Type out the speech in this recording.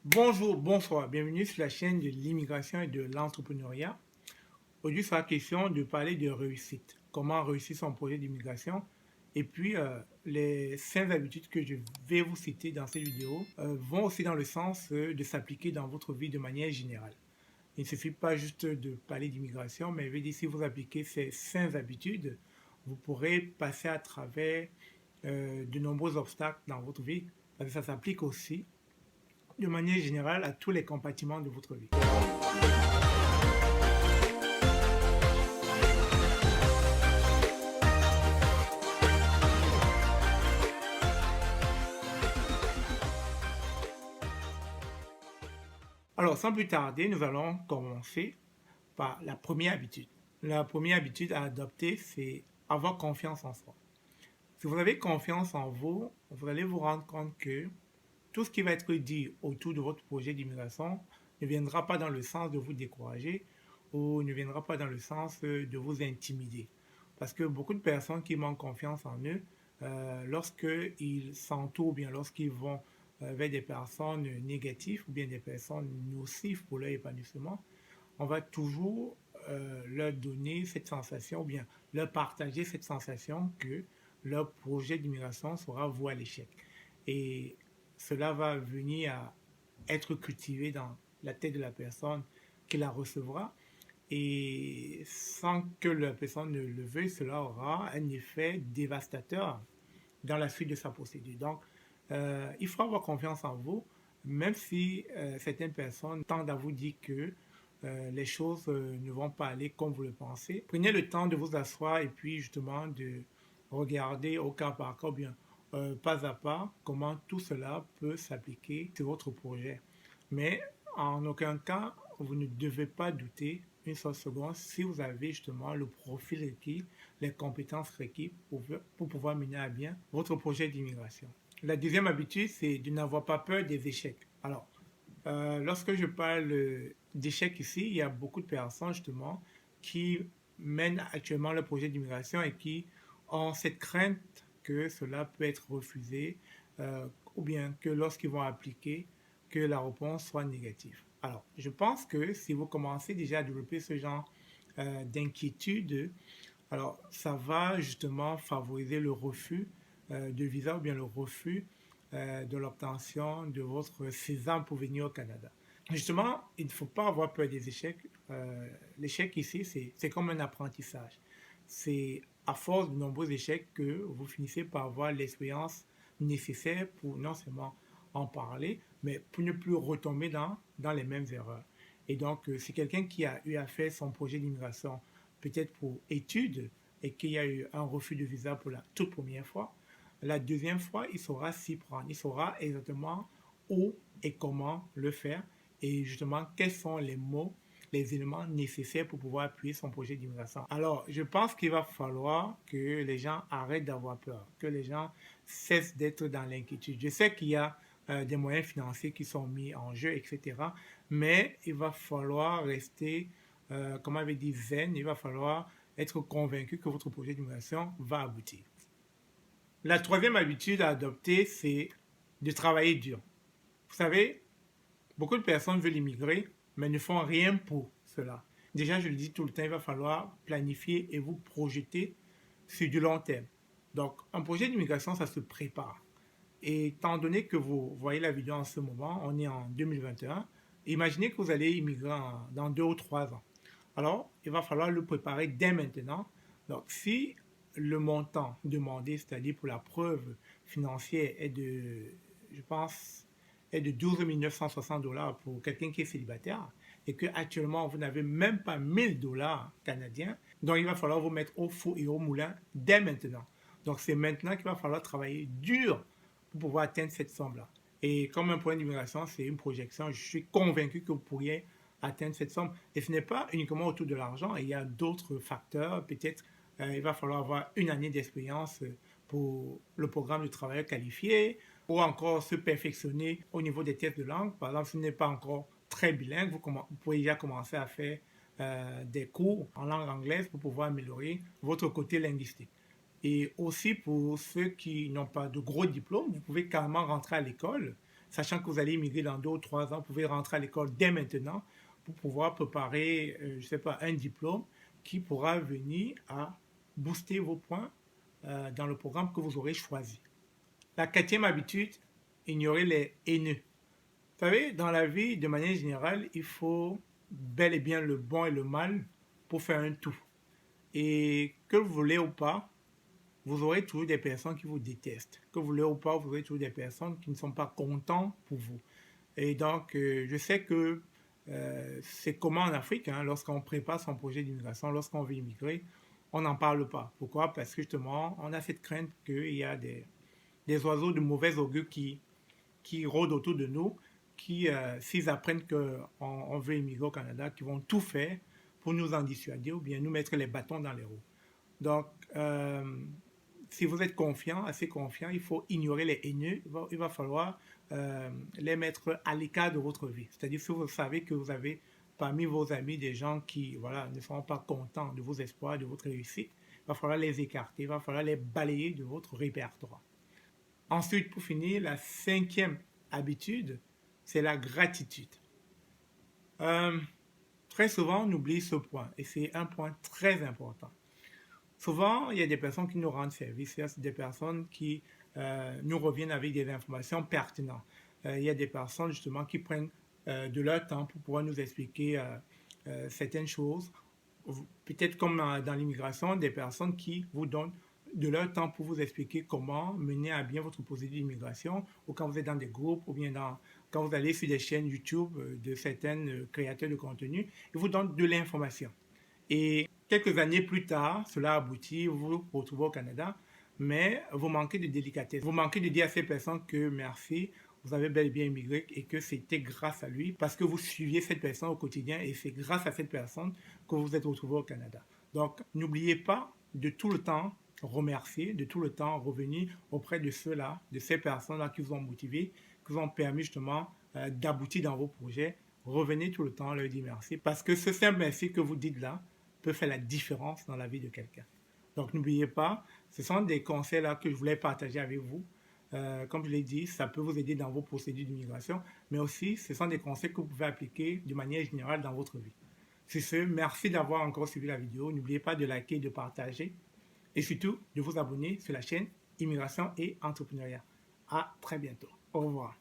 Bonjour, bonsoir, bienvenue sur la chaîne de l'immigration et de l'entrepreneuriat. Aujourd'hui, il sera question de parler de réussite, comment réussir son projet d'immigration. Et puis, les 5 habitudes que je vais vous citer dans cette vidéo vont aussi dans le sens de s'appliquer dans votre vie de manière générale. Il ne suffit pas juste de parler d'immigration, mais je veux dire, si vous appliquez ces 5 habitudes, vous pourrez passer à travers de nombreux obstacles dans votre vie, parce que ça s'applique aussi de manière générale à tous les compartiments de votre vie. Alors, sans plus tarder, nous allons commencer par la première habitude. La première habitude à adopter, c'est avoir confiance en soi. Si vous avez confiance en vous, vous allez vous rendre compte que tout ce qui va être dit autour de votre projet d'immigration ne viendra pas dans le sens de vous décourager ou ne viendra pas dans le sens de vous intimider. Parce que beaucoup de personnes qui manquent confiance en eux, lorsqu'ils s'entourent ou bien lorsqu'ils vont vers des personnes négatives ou bien des personnes nocives pour leur épanouissement, on va toujours leur donner cette sensation ou bien leur partager cette sensation que leur projet d'immigration sera voué à l'échec. Et cela va venir à être cultivé dans la tête de la personne qui la recevra. Et sans que la personne ne le veuille, cela aura un effet dévastateur dans la suite de sa procédure. Donc, il faut avoir confiance en vous, même si certaines personnes tendent à vous dire que les choses ne vont pas aller comme vous le pensez. Prenez le temps de vous asseoir et puis justement de regarder au cas par cas, bien pas à pas, comment tout cela peut s'appliquer sur votre projet. Mais en aucun cas, vous ne devez pas douter une seule seconde si vous avez justement le profil requis, les compétences requises pour pouvoir mener à bien votre projet d'immigration. La deuxième habitude, c'est de n'avoir pas peur des échecs. Alors, lorsque je parle d'échecs ici, il y a beaucoup de personnes justement qui mènent actuellement le projet d'immigration et qui ont cette crainte que cela peut être refusé ou bien que lorsqu'ils vont appliquer, que la réponse soit négative. Alors, je pense que si vous commencez déjà à développer ce genre d'inquiétude, alors ça va justement favoriser le refus de visa ou bien le refus de l'obtention de votre sésame pour venir au Canada. Justement, il ne faut pas avoir peur des échecs. L'échec ici, c'est comme un apprentissage. C'est à force de nombreux échecs que vous finissez par avoir l'expérience nécessaire pour non seulement en parler, mais pour ne plus retomber dans les mêmes erreurs. Et donc, c'est quelqu'un qui a eu à faire son projet d'immigration, peut-être pour études, et qui a eu un refus de visa pour la toute première fois. La deuxième fois, il saura s'y prendre. Il saura exactement où et comment le faire et justement quels sont les mots, les éléments nécessaires pour pouvoir appuyer son projet d'immigration. Alors, je pense qu'il va falloir que les gens arrêtent d'avoir peur, que les gens cessent d'être dans l'inquiétude. Je sais qu'il y a des moyens financiers qui sont mis en jeu, etc. Mais il va falloir rester, comme on avait dit, zen. Il va falloir être convaincu que votre projet d'immigration va aboutir. La troisième habitude à adopter, c'est de travailler dur. Vous savez, beaucoup de personnes veulent immigrer, mais ne font rien pour cela. Déjà, je le dis tout le temps, il va falloir planifier et vous projeter sur du long terme. Donc, un projet d'immigration, ça se prépare. Et étant donné que vous voyez la vidéo en ce moment, on est en 2021, imaginez que vous allez immigrer dans 2 ou 3 ans. Alors, il va falloir le préparer dès maintenant. Donc, si le montant demandé, c'est-à-dire pour la preuve financière, est de, je pense, est de 12 960 dollars pour quelqu'un qui est célibataire et que actuellement vous n'avez même pas 1000 dollars canadiens, donc il va falloir vous mettre au four et au moulin dès maintenant. Donc c'est maintenant qu'il va falloir travailler dur pour pouvoir atteindre cette somme-là. Et comme un point d'immigration, c'est une projection, je suis convaincu que vous pourriez atteindre cette somme. Et ce n'est pas uniquement autour de l'argent, il y a d'autres facteurs. Peut-être il va falloir avoir une année d'expérience pour le programme de travailleur qualifié, ou encore se perfectionner au niveau des tests de langue. Par exemple, si vous n'êtes pas encore très bilingue, vous pouvez déjà commencer à faire des cours en langue anglaise pour pouvoir améliorer votre côté linguistique. Et aussi pour ceux qui n'ont pas de gros diplômes, vous pouvez carrément rentrer à l'école sachant que vous allez immigrer dans 2 ou 3 ans, vous pouvez rentrer à l'école dès maintenant pour pouvoir préparer, je ne sais pas, un diplôme qui pourra venir à booster vos points dans le programme que vous aurez choisi. La 4e habitude, ignorer les haineux. Vous savez, dans la vie, de manière générale, il faut bel et bien le bon et le mal pour faire un tout. Et que vous voulez ou pas, vous aurez toujours des personnes qui vous détestent. Que vous voulez ou pas, vous aurez toujours des personnes qui ne sont pas contentes pour vous. Et donc, je sais que c'est comment en Afrique, hein, lorsqu'on prépare son projet d'immigration, lorsqu'on veut immigrer, on n'en parle pas. Pourquoi? Parce que justement, on a cette crainte qu'il y a des oiseaux de mauvais augure qui rôdent autour de nous, qui, s'ils apprennent qu'on veut immigrer au Canada, qui vont tout faire pour nous en dissuader ou bien nous mettre les bâtons dans les roues. Donc, si vous êtes confiant, assez confiant, il faut ignorer les haineux. Il va falloir les mettre à l'écart de votre vie. C'est-à-dire, si vous savez que vous avez parmi vos amis des gens qui voilà, ne sont pas contents de vos espoirs, de votre réussite, il va falloir les écarter, il va falloir les balayer de votre répertoire. Ensuite, pour finir, la 5e habitude, c'est la gratitude. Très souvent, on oublie ce point, et c'est un point très important. Souvent, il y a des personnes qui nous rendent service, il y a des personnes qui nous reviennent avec des informations pertinentes. Il y a des personnes justement qui prennent de leur temps pour pouvoir nous expliquer certaines choses. Peut-être comme dans l'immigration, des personnes qui vous donnent de leur temps pour vous expliquer comment mener à bien votre procédure d'immigration, ou quand vous êtes dans des groupes, ou bien quand vous allez sur des chaînes YouTube de certains créateurs de contenu, ils vous donnent de l'information. Et quelques années plus tard, cela aboutit, vous vous retrouvez au Canada, mais vous manquez de délicatesse. Vous manquez de dire à ces personnes que merci, vous avez bel et bien immigré et que c'était grâce à lui parce que vous suiviez cette personne au quotidien et c'est grâce à cette personne que vous vous êtes retrouvé au Canada. Donc, n'oubliez pas de tout le temps remercier, de tout le temps revenir auprès de ceux-là, de ces personnes-là qui vous ont motivé, qui vous ont permis justement d'aboutir dans vos projets. Revenez tout le temps leur dire merci parce que ce simple merci que vous dites là peut faire la différence dans la vie de quelqu'un. Donc n'oubliez pas, ce sont des conseils là que je voulais partager avec vous. Comme je l'ai dit, ça peut vous aider dans vos procédures d'immigration, mais aussi ce sont des conseils que vous pouvez appliquer de manière générale dans votre vie. Sur ce, merci d'avoir encore suivi la vidéo. N'oubliez pas de liker, de partager et surtout de vous abonner sur la chaîne Immigration et Entrepreneuriat. À très bientôt. Au revoir.